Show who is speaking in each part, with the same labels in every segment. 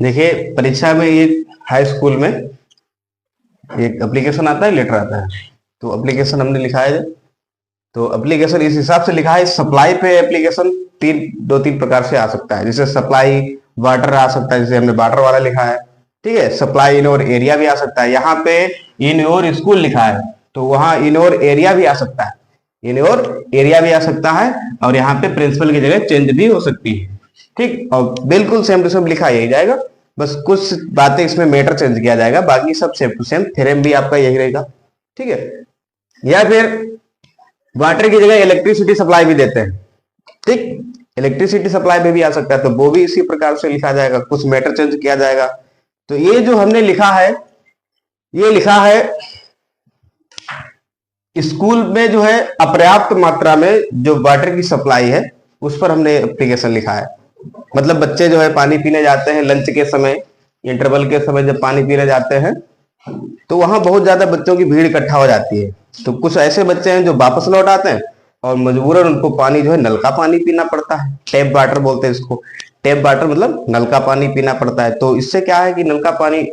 Speaker 1: देखिए परीक्षा में ये हाई स्कूल में एक एप्लीकेशन आता है, लेटर आता है। तो एप्लीकेशन हमने लिखा है, तो एप्लीकेशन इस हिसाब से लिखा है, सप्लाई पे एप्लीकेशन दो तीन प्रकार से आ सकता है। जैसे सप्लाई वाटर आ सकता है, जैसे हमने वाटर वाला लिखा है। ठीक है, सप्लाई इन और एरिया भी आ सकता है। यहाँ पे इन और स्कूल लिखा है, तो वहां इन और एरिया भी आ सकता है, इन और एरिया भी आ सकता है। और यहाँ पे प्रिंसिपल की जगह चेंज भी हो सकती है। ठीक, और बिल्कुल सेम टू सेम लिखा यही जाएगा, बस कुछ बातें इसमें मैटर चेंज किया जाएगा, बाकी सब सेम टू सेम। थ्योरम भी आपका यही रहेगा। ठीक है, या फिर वाटर की जगह इलेक्ट्रिसिटी सप्लाई भी देते हैं। ठीक, इलेक्ट्रिसिटी सप्लाई में भी आ सकता है, तो वो भी इसी प्रकार से लिखा जाएगा, कुछ मैटर चेंज किया जाएगा। तो ये जो हमने लिखा है, ये लिखा है स्कूल में जो है अपर्याप्त मात्रा में जो वाटर की सप्लाई है, उस पर हमने एप्लीकेशन लिखा है। मतलब बच्चे जो है पानी पीने जाते हैं लंच के समय, इंटरवल के समय जब पानी पीने जाते हैं, तो वहां बहुत ज्यादा बच्चों की भीड़ इकट्ठा हो जाती है। तो कुछ ऐसे बच्चे हैं जो वापस लौट आते हैं और मजबूरन उनको पानी जो है नल का पानी पीना पड़ता है। टैप वाटर बोलते हैं इसको। टैप वाटर मतलब नल का पानी पीना पड़ता है। तो इससे क्या है कि नल का पानी,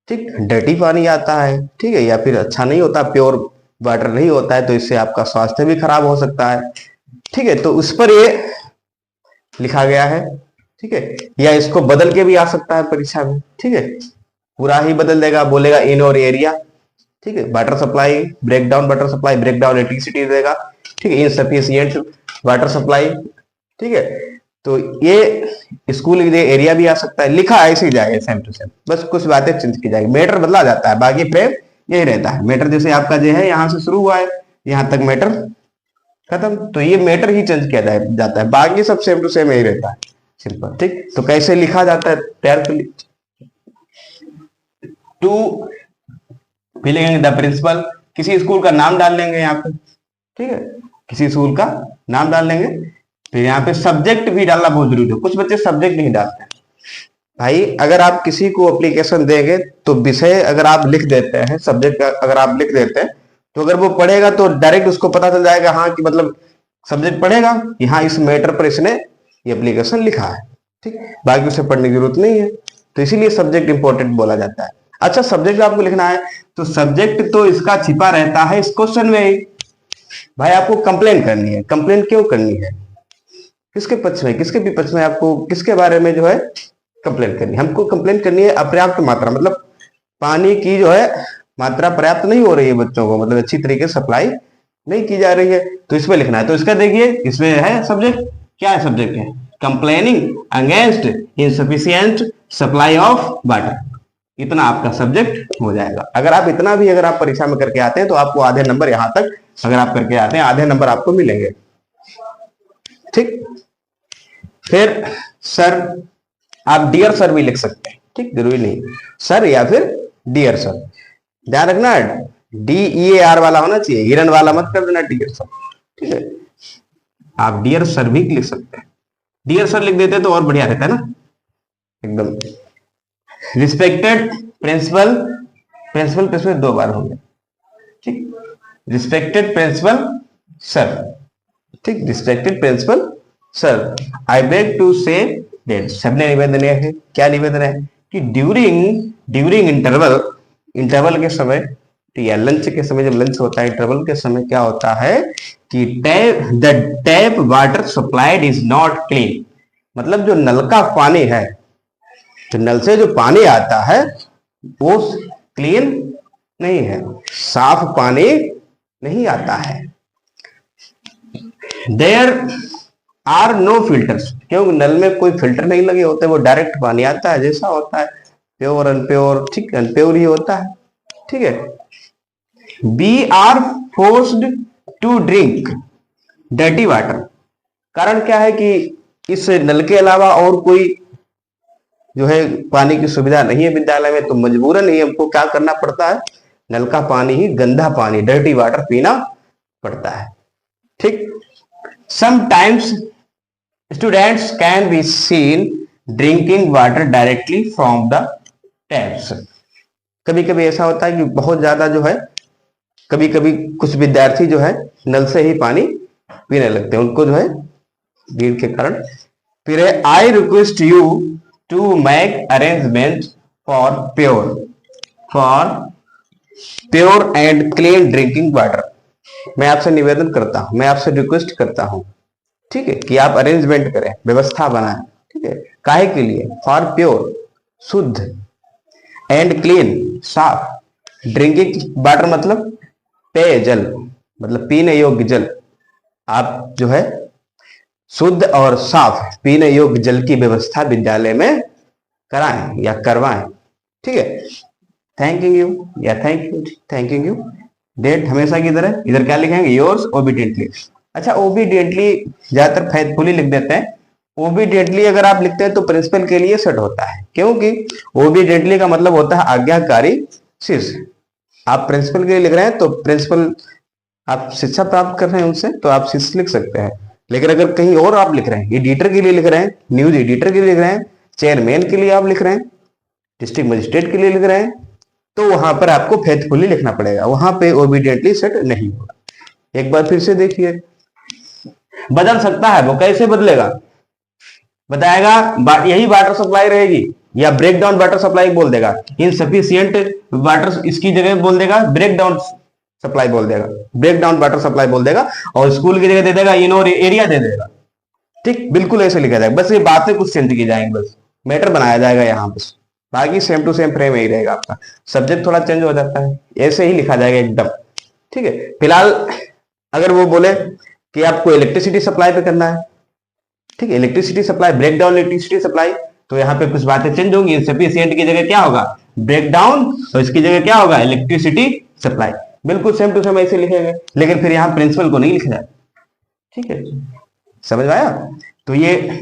Speaker 1: ठीक, डर्टी पानी आता है, ठीक है, या फिर अच्छा नहीं होता, प्योर वाटर नहीं होता है, तो इससे आपका स्वास्थ्य भी खराब हो सकता है। ठीक है, तो उस पर ये लिखा गया है। ठीक है, या इसको बदल के भी आ सकता है परीक्षा में। ठीक है, पूरा ही बदल देगा, बोलेगा इन और एरिया। ठीक है, water supply break down, water supply break down electricity देगा। ठीक है, इनसफिशियंट वाटर सप्लाई। ठीक है, तो ये स्कूल एरिया भी आ सकता है, लिखा ऐसे ही जाएगा सेम टू सेम, बस कुछ बातें चेंज की जाएगी, मैटर बदला जाता है, बाकी फ्रेम यही रहता है। मैटर जैसे आपका जो है यहाँ से शुरू हुआ है, यहाँ तक मैटर खत्म, तो ये मैटर ही चेंज किया जाता है, बाकी सब सेम टू सेम यही रहता है, सिंपल। ठीक, तो कैसे लिखा जाता है, तैयार कर टू फिलिंग द प्रिंसिपल, किसी स्कूल का नाम डाल लेंगे यहाँ पे। ठीक है, किसी स्कूल का नाम डाल लेंगे। फिर यहाँ पे सब्जेक्ट भी डालना बहुत जरूरी है, कुछ बच्चे सब्जेक्ट नहीं डालते हैं। भाई अगर आप किसी को एप्लीकेशन देंगे तो विषय अगर आप लिख देते हैं, सब्जेक्ट अगर आप लिख देते हैं, तो अगर वो पढ़ेगा तो डायरेक्ट उसको पता चल जाएगा, हाँ कि मतलब सब्जेक्ट पढ़ेगा कि हाँ इस मैटर पर इसने ये एप्लीकेशन लिखा है। ठीक, बाकी उसे पढ़ने की जरूरत नहीं है, तो इसीलिए सब्जेक्ट इंपॉर्टेंट बोला जाता है। अच्छा, सब्जेक्ट आपको लिखना है, तो सब्जेक्ट तो इसका छिपा रहता है इस क्वेश्चन में ही। भाई आपको कंप्लेन करनी है, कंप्लेन क्यों करनी है, किसके पक्ष में, किसके विपक्ष में, आपको किसके बारे में जो है कंप्लेन करनी है। हमको कंप्लेन करनी है अपर्याप्त मात्रा, मतलब पानी की जो है मात्रा पर्याप्त नहीं हो रही है बच्चों को, मतलब अच्छी तरीके से सप्लाई नहीं की जा रही है, तो इसमें लिखना है। तो इसका देखिए इसमें है सब्जेक्ट, क्या है सब्जेक्ट है, complaining against insufficient supply of water. इतना आपका सब्जेक्ट हो जाएगा। अगर आप इतना भी अगर आप परीक्षा में करके आते हैं तो आपको आधे नंबर, यहां तक अगर आप करके आते हैं आधे नंबर आपको मिलेंगे। ठीक, फिर सर, आप डियर सर भी लिख सकते हैं। ठीक, जरूरी नहीं सर या फिर डियर सर, ध्यान रखना DEAR वाला होना चाहिए, हिरन वाला मत कर देना डियर सर। ठीक है, आप डियर सर भी लिख सकते हैं, डियर सर लिख देते तो और बढ़िया रहता है ना एकदम। रिस्पेक्टेड प्रिंसिपल, प्रिंसिपल प्रिंसिपल दो बार हो गया। ठीक, रिस्पेक्टेड प्रिंसिपल सर। ठीक, respected principal sir, I beg to say that. सबने निवेदन है, क्या निवेदन है कि ड्यूरिंग इंटरवल, इंटरवल के समय, या लंच के समय, जब लंच होता है इंटरवल के समय क्या होता है कि the tap water supplied is not clean. मतलब जो नल का पानी है, तो नल से जो पानी आता है वो क्लीन नहीं है, साफ पानी नहीं आता है। देयर आर नो फिल्टर्स, क्योंकि नल में कोई फिल्टर नहीं लगे होते, वो डायरेक्ट पानी आता है जैसा होता है, प्योर अनप्योर। ठीक, अनप्योर ही होता है। ठीक है, we are forced to drink dirty water. कारण क्या है कि इस नल के अलावा और कोई जो है पानी की सुविधा नहीं है विद्यालय में, तो मजबूरन ही हमको क्या करना पड़ता है, नल का पानी ही, गंदा पानी, डर्टी वाटर पीना पड़ता है। ठीक, sometimes students can be seen drinking water directly from the taps. कभी कभी ऐसा होता है कि बहुत ज्यादा जो है, कभी कभी कुछ विद्यार्थी जो है नल से ही पानी पीने लगते हैं, उनको जो है भीड़ के कारण। फिर I request you to make arrangement for pure and clean drinking water. मैं आपसे निवेदन करता हूं, मैं आपसे रिक्वेस्ट करता हूं, ठीक है, कि आप अरेंजमेंट करें, व्यवस्था बनाएं, ठीक है, काहे के लिए? फॉर प्योर, शुद्ध, एंड क्लीन, साफ, ड्रिंकिंग वाटर मतलब पेय जल, मतलब पीने योग्य जल। आप जो है शुद्ध और साफ पीने योग्य जल की व्यवस्था विद्यालय में कराएं या करवाएं, ठीक है। थैंकिंग यू या थैंकिंग यू। डेट हमेशा की तरह इधर क्या लिखेंगे? Yours obediently. अच्छा, ओबीडियंटली ज्यादातर फैथफुली लिख देते हैं। ओबीडियंटली अगर आप लिखते हैं तो प्रिंसिपल के लिए सेट होता है, क्योंकि ओबीडियंटली का मतलब होता है आज्ञाकारी शिष्य। आप प्रिंसिपल के लिए लिख रहे हैं तो प्रिंसिपल, आप शिक्षा प्राप्त कर रहे हैं उनसे तो आप शिष्य लिख सकते हैं। लेकिन अगर कहीं और आप लिख रहे हैं, एडिटर के लिए लिख रहे हैं, न्यूज एडिटर के लिए लिख रहे हैं, चेयरमैन के लिए आप लिख रहे हैं, डिस्ट्रिक्ट मजिस्ट्रेट के लिए लिख रहे हैं, तो वहां पर आपको फेथफुली लिखना पड़ेगा, वहां पे ओबीडियंटली सेट नहीं होगा। एक बार फिर से देखिए, बदल सकता है, वो कैसे बदलेगा बताएगा। यही वाटर सप्लाई रहेगी या ब्रेक डाउन वाटर सप्लाई बोल देगा, इनसफिशियंट वाटर इसकी जगह बोल देगा ब्रेक डाउन सप्लाई बोल देगा, ब्रेक डाउन वाटर सप्लाई बोल देगा, और स्कूल की जगह दे देगा इनोर एरिया दे देगा। ठीक, बिल्कुल ऐसे लिखा जाएगा, बस ये बातें कुछ चेंज की जाएंगी, बस मैटर बनाया जाएगा यहाँ बस, बाकी सेम टू सेम फ्रेम यही रहेगा आपका। सब्जेक्ट थोड़ा चेंज हो जाता है, ऐसे ही लिखा जाएगा एकदम, ठीक है। फिलहाल अगर वो बोले कि आपको इलेक्ट्रिसिटी सप्लाई पे करना है, ठीक है, electricity supply, break down electricity supply, तो यहाँ पे कुछ बातें चेंज होंगी। इनसफिशिएंट की जगह क्या होगा? ब्रेक डाउन, तो इसकी जगह क्या होगा? Electricity supply. बिल्कुल सेम टू सेम ऐसे लिखेंगे, लेकिन फिर यहाँ प्रिंसिपल को नहीं लिखा जाए, ठीक है, समझ में आया? तो ये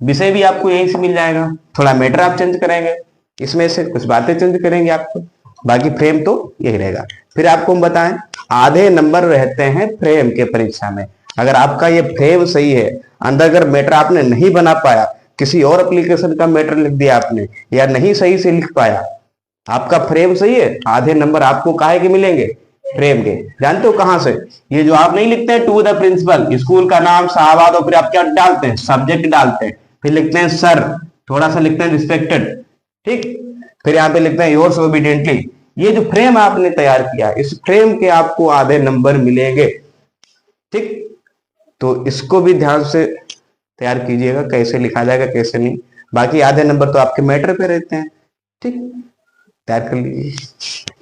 Speaker 1: विषय भी आपको यहीं से मिल जाएगा, थोड़ा मैटर आप चेंज करेंगे, इसमें से कुछ बातें चेंज करेंगे आपको, बाकी फ्रेम तो यही रहेगा। फिर आपको हम बताएं, आधे नंबर रहते हैं फ्रेम के परीक्षा में। अगर आपका ये फ्रेम सही है, अंदर अगर मैटर आपने नहीं बना पाया, किसी और एप्लीकेशन का मैटर लिख दिया आपने, या नहीं सही से लिख पाया, आपका फ्रेम सही है, आधे नंबर आपको काहे के मिलेंगे? फ्रेम के। जानते हो कहां से? ये जो आप नहीं लिखते हैं टू द प्रिंसिपल, स्कूल का नाम साहबाद, और फिर आप क्या डालते हैं? सब्जेक्ट डालते हैं, फिर लिखते हैं सर, थोड़ा सा लिखते हैं रिस्पेक्टेड, ठीक, फिर यहाँ पे लिखते हैं योर्स ओबीडियंटली। ये जो फ्रेम आपने तैयार किया, इस फ्रेम के आपको आधे नंबर मिलेंगे, ठीक। तो इसको भी ध्यान से तैयार कीजिएगा, कैसे लिखा जाएगा कैसे नहीं, बाकी आधे नंबर तो आपके मैटर पे रहते हैं, ठीक, तैयार कर लीजिए।